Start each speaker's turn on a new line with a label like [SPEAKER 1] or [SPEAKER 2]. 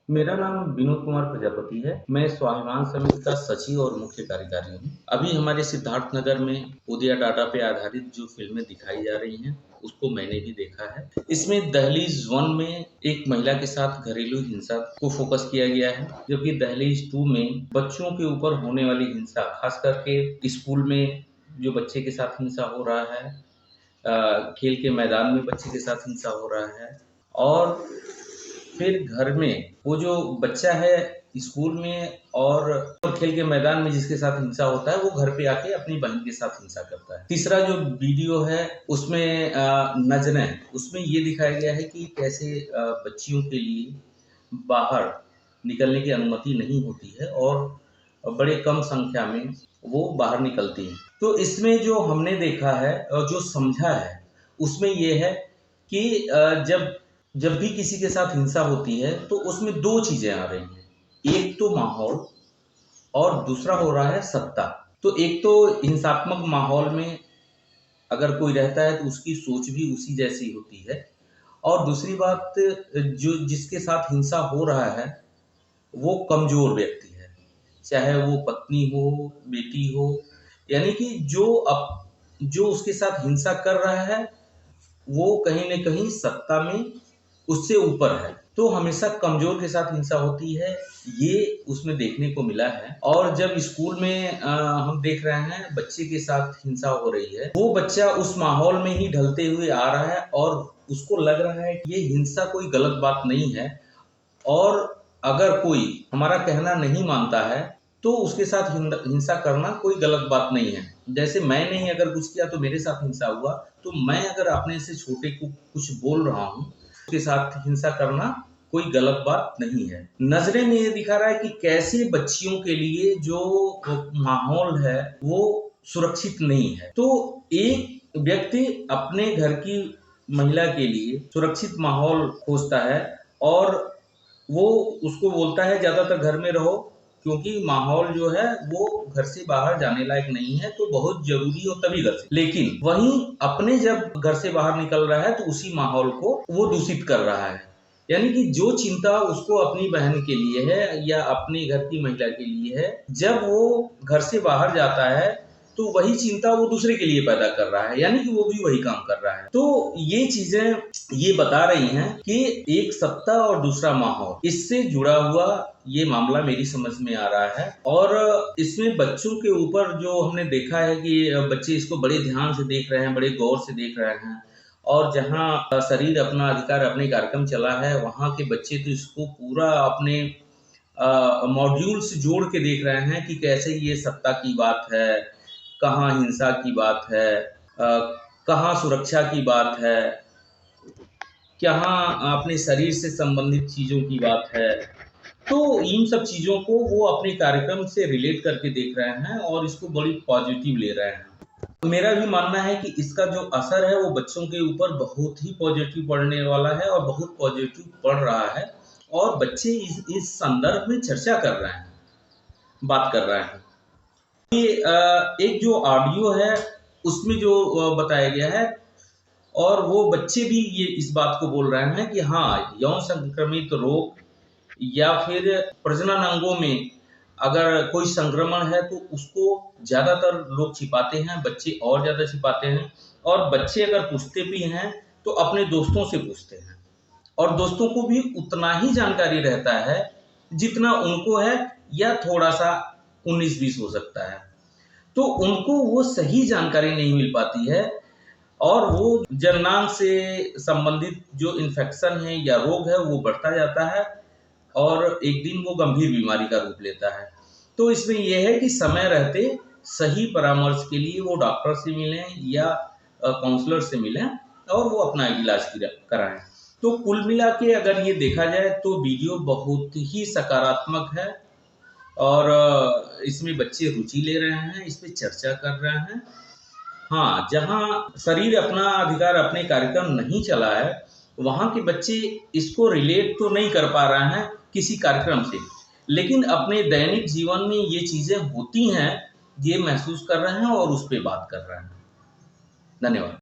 [SPEAKER 1] मेरा नाम विनोद कुमार प्रजापति है। मैं स्वाभिमान समिति का सचिव और मुख्य कार्यकारी हूँ। अभी हमारे सिद्धार्थनगर में उदया डाटा पे आधारित जो फ़िल्में दिखाई जा रही हैं, उसको मैंने भी देखा है। इसमें दहलीज़ 1 में एक महिला के साथ घरेलू हिंसा को फ़ोकस किया गया है, जबकि दहलीज़ 2 में बच्चों के ऊपर होने वाली हिंसा, ख़ास करके स्कूल में जो बच्चे के साथ हिंसा हो रहा है, खेल के मैदान में बच्चे के साथ हिंसा हो रहा है और फिर घर में वो जो बच्चा है स्कूल में और खेल के मैदान में जिसके साथ हिंसा होता है वो घर पे आके अपनी बहन के साथ हिंसा करता है। तीसरा जो वीडियो है उसमें नज़रें, उसमें ये दिखाया गया है कि कैसे बच्चियों के लिए बाहर निकलने की अनुमति नहीं होती है और बड़े कम संख्या में वो बाहर निकलती हैं। तो इसमें जो हमने देखा है और जो समझा है उसमें ये है कि जब भी किसी के साथ हिंसा होती है तो उसमें 2 चीज़ें आ रही हैं। एक तो माहौल और दूसरा हो रहा है सत्ता। तो एक तो हिंसात्मक माहौल में अगर कोई रहता है तो उसकी सोच भी उसी जैसी होती है और दूसरी बात जो जिसके साथ हिंसा हो रहा है वो कमज़ोर व्यक्ति है। चाहे वो पत्नी हो, बेटी हो, यानी कि जो उसके साथ हिंसा कर रहा है वो कहीं न कहीं सत्ता में उससे ऊपर है। तो हमेशा कमज़ोर के साथ हिंसा होती है, ये उसमें देखने को मिला है। और जब स्कूल में हम देख रहे हैं बच्चे के साथ हिंसा हो रही है, वो बच्चा उस माहौल में ही ढलते हुए आ रहा है और उसको लग रहा है कि ये हिंसा कोई गलत बात नहीं है और अगर कोई हमारा कहना नहीं मानता है, तो उसके साथ हिंसा करना कोई गलत बात नहीं है। जैसे मैंने ही अगर कुछ किया तो मेरे साथ हिंसा हुआ, तो मैं अगर अपने से छोटे को कुछ बोल रहा हूँ, उसके साथ हिंसा करना कोई गलत बात नहीं है। नज़रें में ये दिखा रहा है कि कैसे बच्चियों के लिए जो माहौल है, वो सुरक्षित नहीं है। तो एक व्यक्ति अपने घर की महिला के लिए सुरक्षित माहौल खोजता है और वो उसको बोलता है ज़्यादातर घर में रहो क्योंकि माहौल जो है वो घर से बाहर जाने लायक नहीं है, तो बहुत ज़रूरी हो तभी घर से। लेकिन वहीं अपने जब घर से बाहर निकल रहा है तो उसी माहौल को वो दूषित कर रहा है। यानी कि जो चिंता उसको अपनी बहन के लिए है या अपने घर की महिला के लिए है, जब वो घर से बाहर जाता है तो वही चिंता वो दूसरे के लिए पैदा कर रहा है, यानी कि वो भी वही काम कर रहा है। तो ये चीज़ें ये बता रही हैं कि एक सत्ता और दूसरा माहौल, इससे जुड़ा हुआ ये मामला मेरी समझ में आ रहा है। और इसमें बच्चों के ऊपर जो हमने देखा है कि बच्चे इसको बड़े ध्यान से देख रहे हैं, बड़े गौर से देख रहे हैं और जहाँ शरीर अपना अधिकार अपने कार्यक्रम चला है, वहाँ के बच्चे तो इसको पूरा अपने मॉड्यूल से जोड़ के देख रहे हैं कि कैसे ये सत्ता की बात है, कहाँ हिंसा की बात है, कहाँ सुरक्षा की बात है, कहाँ अपने शरीर से संबंधित चीज़ों की बात है। तो इन सब चीज़ों को वो अपने कार्यक्रम से रिलेट करके देख रहे हैं और इसको बड़ी पॉजिटिव ले रहे हैं। मेरा भी मानना है कि इसका जो असर है वो बच्चों के ऊपर बहुत ही पॉजिटिव पड़ने वाला है और बहुत पॉजिटिव पड़ रहा है और बच्चे इस संदर्भ में चर्चा कर रहे हैं, बात कर रहे हैं। ये एक जो ऑडियो है उसमें जो बताया गया है और वो बच्चे भी ये इस बात को बोल रहे हैं कि हाँ, यौन संक्रमित रोग या फिर प्रजनन अंगों में अगर कोई संक्रमण है तो उसको ज़्यादातर लोग छिपाते हैं, बच्चे और ज़्यादा छिपाते हैं और बच्चे अगर पूछते भी हैं तो अपने दोस्तों से पूछते हैं और दोस्तों को भी उतना ही जानकारी रहता है जितना उनको है या थोड़ा-सा 19-20 हो सकता है। तो उनको वो सही जानकारी नहीं मिल पाती है और वो जननांग से संबंधित जो इन्फेक्शन है या रोग है वो बढ़ता जाता है और एक दिन वो गंभीर बीमारी का रूप लेता है। तो इसमें ये है कि समय रहते सही परामर्श के लिए वो डॉक्टर से मिलें या काउंसलर से मिलें और वो अपना इलाज कराएँ। तो कुल मिला के अगर ये देखा जाए तो वीडियो बहुत ही सकारात्मक है और इसमें बच्चे रुचि ले रहे हैं, इस पे चर्चा कर रहे हैं। हाँ, जहाँ शरीर अपना अधिकार अपने कार्यक्रम नहीं चला है, वहाँ के बच्चे इसको रिलेट तो नहीं कर पा रहे हैं किसी कार्यक्रम से, लेकिन अपने दैनिक जीवन में ये चीज़ें होती हैं, ये महसूस कर रहे हैं और उस पे बात कर रहे हैं। धन्यवाद।